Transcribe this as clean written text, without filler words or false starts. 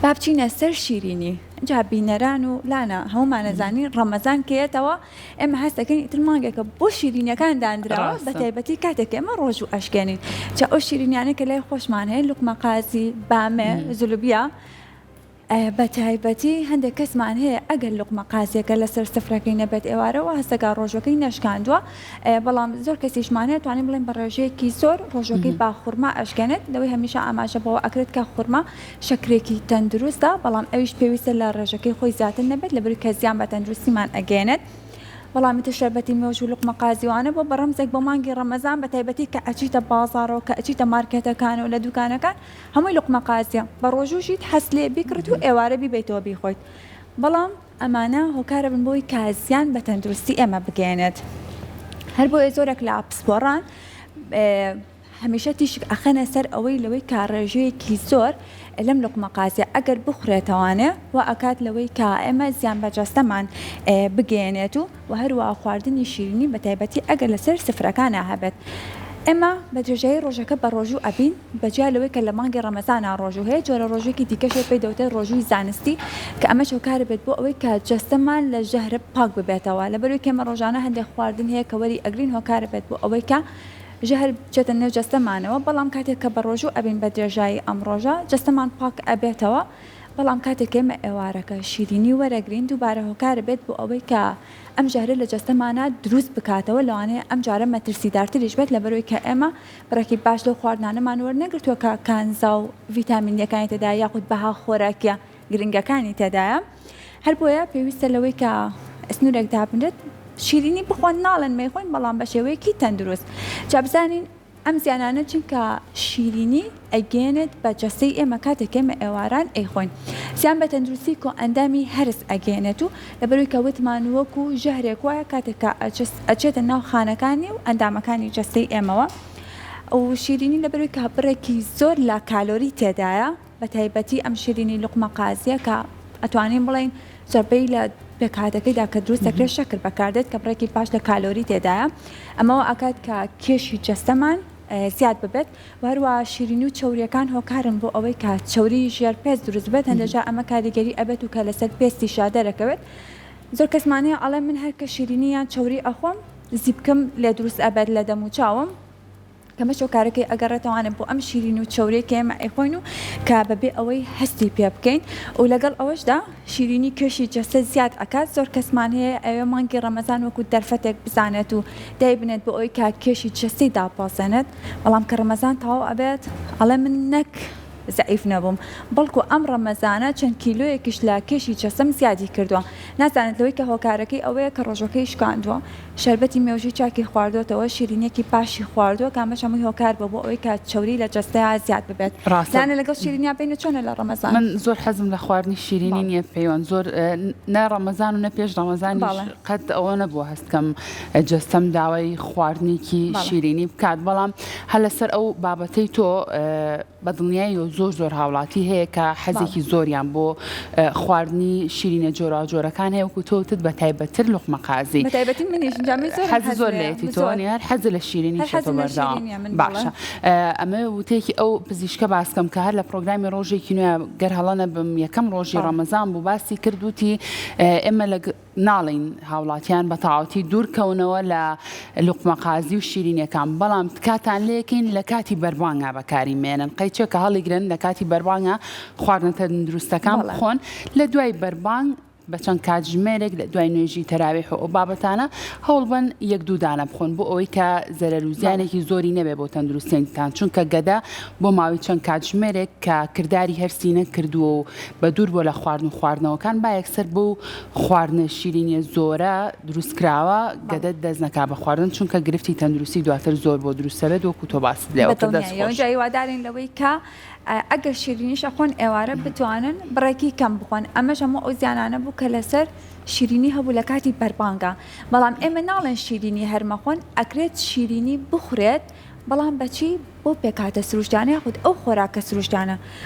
بابچینە سەر شیرینی جا بینەران و لانا هەمومانەزانین ڕەمەزان کێتەوە ئێمە هەست دەکەین ئیتر مانگێکە بۆ شیرینیەکان دانراوە بە تایبەتی کاتێک ئێمە ڕۆژ و ئەشکێنین جا ئەو شیرینیانە کە لای خۆشمان هەیە لوقمە قازی بامێ زولوبیا بە تایبەتی هەندێک کەسمان هەیە ئەگەر لوقمە قازیەکە لەسەر سفرەکەی نەبێت ئێوارەوە هەستەکە ڕۆژەکەی نەشکاندووە بەڵام زۆر کەسیشمان هەیە توانین بڵێن بە ڕێژەیەکی زۆر ڕۆژەکەی با خوڕما ئەشکێنێت لەوەی هەمیشە ئاماژە بەوە ئەکرێت کە خوڕما شەکرێکی تەندروستە بەڵام ئەویش پێویستە لە ڕێژەکەی خۆی زیاتر نەبێت لەبەروی کە زیان بە تەندروستیمان ئەگەێنێت وەڵامی تر شەربەتی مێوژ و لوقمە قازیوانە بۆ بەڕەمزێک بۆ مانگی ڕەمەزان بە تایبەتی کە ئەچیتە بازاڕەوە کە ئەچیتە مارکێتەکان و لە دوکانەکان هەمووی لوقمە قازیە بە ڕۆژوشیت هەست لێ بیکرد و ئێوارە بیبیتەوە بیخۆیت بەڵام ئەمانە هۆکارە بن بۆی کازیان بە تەندروستی ئێمە بگەێنێت هەر بۆیە زۆرێک لە ئاپسپۆڕان هەمیشە تیشک ئەخەنە سەر ئەوەی لەوەی کاڕێژەیەکی زۆر لەم لوقمە قازیە ئەگەر بخورێتەوانێ و ئەکات لەوەی کە ئێمە زیان بەجەستەمان بگەێنێت و هەروە خواردنی شیرینی بە تایبەتی ئەگەر لەسەر سفرەکانە هەبێت ئێمە بە درێژایی ڕۆژەکە بە ڕۆژوو ئەبین بەجیا لەوەی کە لە مانگی ڕەمەزانە ڕۆژوو هەیە جۆرە ڕۆژێکی دیکەشێ پێی دەوتێت ڕۆژووی زانستی کە ئەمە هۆکار بێت بۆ ئەوەی کە جەستەمان لە ژەهرە پاک ببێتەوە لەبەروی کە ئێمە ڕۆژانە هەندێک خواردن هەیە کە وەری ئەگرین هۆکار بێت بۆ ئەوەی کە ژەهر بچێتە نێو جەستەمانەوە بەڵام کاتێک کە بە ڕۆژوو ئەبین بە درێژایی ئەم ڕۆژە جەستەمان پاک ئەبێتەوە بەڵام کاتێک ئێمە ئێوارەکە شیرینی وەرەگرین دووبارە هۆکار بێت بۆ ئەوەی کە ئەم ژەهرە لە جەستەمانە دروست بکاتەوە لەوانەیە ئەم جارە مەترسیدارتریش بێت لەبەرەوەی کە ئێمە بڕێکی باش لەو خواردنانەمان وەرنەگرتووە کە کانزا و ڤیتامینەکانی تێدایە یاخود بەها خۆراکیە گرنگەکانی تێدایە هەر بۆیە پێویستە لەوەی کە ئەسنوورێک دابنێت شیرینی بخۆن ناڵن مەیخۆین بەڵام بە شێوەیەکی تەندروست جا بزانین ئەم زیانانە چونکە شیرینی ئەگەێنێت بە جەستەی ئێمە کاتێک ئێمە ئێواران ئەیخۆین زیان بە تەندروستی کۆ ئەندامی هەرس ئەگەێنێت و لەبەروی کە وتمان وەکو ژەهرێک وایە کاتێک ئەچێتە ناو خانەکانی و ئەندامەکانی جەستەی ئێمەوە و شیرینی لەبەروی کە بڕێکی زۆر لە کالۆری تێدایە بە تایبەتی ئەم شیرینی لوقمە قازیە کە ئەتوانین بڵین زۆربەی لە پێکهاتەکەیدا کە دروست دەکرێت شەکر بەکاردێت کە بڕێکی پاش لە کالۆری تێدایە ئەمەوە ئاکات کە کێشی جەستەمان زیاد ببێت وهروە شیرینی و چەوریەکان هۆکارن بۆ ئەوەی کە چەوری ژێرپێست دروست بێت هەندێجا ئەمە کاریگەری ئەبێت و کە لەسەر پێستی شادەرەکەوێت زۆر کەسمانەیە ئەڵێ من هەر کە شیرینیان چەوری ئەخۆم زی بکەم لێ دروست ئەبێت لە دەم و چاوم کەمە شۆکارەکەی ئەگەڕێتەوانێت بۆ ئەم شیرین و چەورێکی ئێمە ئەیخۆین و کە بەبێ ئەوەی هەستی پێ بکەین و لەگەڵ ئەوەشدا شیرینی کێشی جەستە زیاد ئەکات زۆر کەسمان هەیە ئەوێ مانگی ڕەمەزان وەکو دەرفەتێک بزانێت و دایبنێت بۆ ئەوەی کە کێشی جەستی داپاسێنێت بەڵام کە ڕەمەزان تەواو ئەبێت ئەڵێ من نەک زعیف نەبووم بەڵکو ئەم ڕەمەزانە چەند کیلۆیەکیش لە کێشی جەسەم زیادی کردووە نازانێت لەوەی کە هۆکارەکەی ئەوەیە کە ڕۆژەکەی شکاندووە شەربەتی مێوژی چاکی خواردوێتەوە شیرینێکی پاشی خواردووە کامەش هەمووی هۆکار بۆ ئەوەی کە چەوری لە جەستەیە زیاد ببێت ڕاستانە لەگەڵ شیرینیا بینە چۆنە لە ڕەمەزان من زۆر حەزم لە خواردنی شیرینی نییە پەیوەند زۆر نە ڕەمەزان و نە پێش ڕەمەزانی قەت ئەوە نەبووە هەستکەم جەستەم داوای خواردنێکی شیرینی بکات بەڵام هە لەسەر ئەو بابەتەی تۆ بە دڵنیایی و زۆر هاوڵاتی هەیە کە حەزێکی زۆریان بۆ خواردنی شیرینە جۆرا جۆرەکان هەیە وەکو تۆتت بە تایبەتتر لوقمە قازی حەز زۆر لێتی تۆنیار حەز لە شیرینی شەتۆ بەرداوام باشە ئەمە وتێکی ئەو پزیشکە باسکەم کە هەر لە پرۆگرامی ڕۆژێکی نوێ گەر هەڵەنە بم یەکەم ڕۆژی ڕەمەزان بوو باسی کردوتی ئێمە لە ناڵین هاوڵاتیان بە تەواوەتی دوورکەونەوە لە لوقمە قازی و شیرینیەکان بەڵام کاتان لێکین لە کاتی بەربانگا بەکاری مێنن قەیچێ کە هەڵیگرن لە کاتی بەربانگا خواردنە تەندروستەکان بخۆن لە دوای بەربانگ بە چەند کاتژمێرێک لە دوای نوێژی تەراویح و بابەتانە هەوڵ بن یەک دوو دانە بخۆن بۆ ئەوەی کە زەرەر و زیانێکی زۆری نەبێ بۆ تەندروستیتان چونکە گەدا بۆ ماوەی چەند کاتژمێرێک کە کردداری هەرسی نەکردووە و بە دوور بۆ لە خواردنەوەکان با یەکسەر بۆ خواردنە شیرینی زۆرە دروستکراوە گەدە دەست نەکا بە خواردن چونکە گرفتی تەندروستی دواتر زۆر بۆ دروستەبێت وەکو تۆ باست لێەوە وادارین لەوەی کە ئەگەر شیرینیشە خۆن ئێوارە بتوانن بڕێکی کەم بخۆن ئەمەش هەموو ئەو زیانانە بوو کە لەسەر شیرینی هەبوو لە کاتی بەربانگا بەڵام ئێمە ناڵێن شیرینی هەرمەخۆن ئەکرێت شیرینی بخورێت بەڵام بەچی بۆ پێکاتە سروشتانە خود ئەو خۆراکە سروشتانە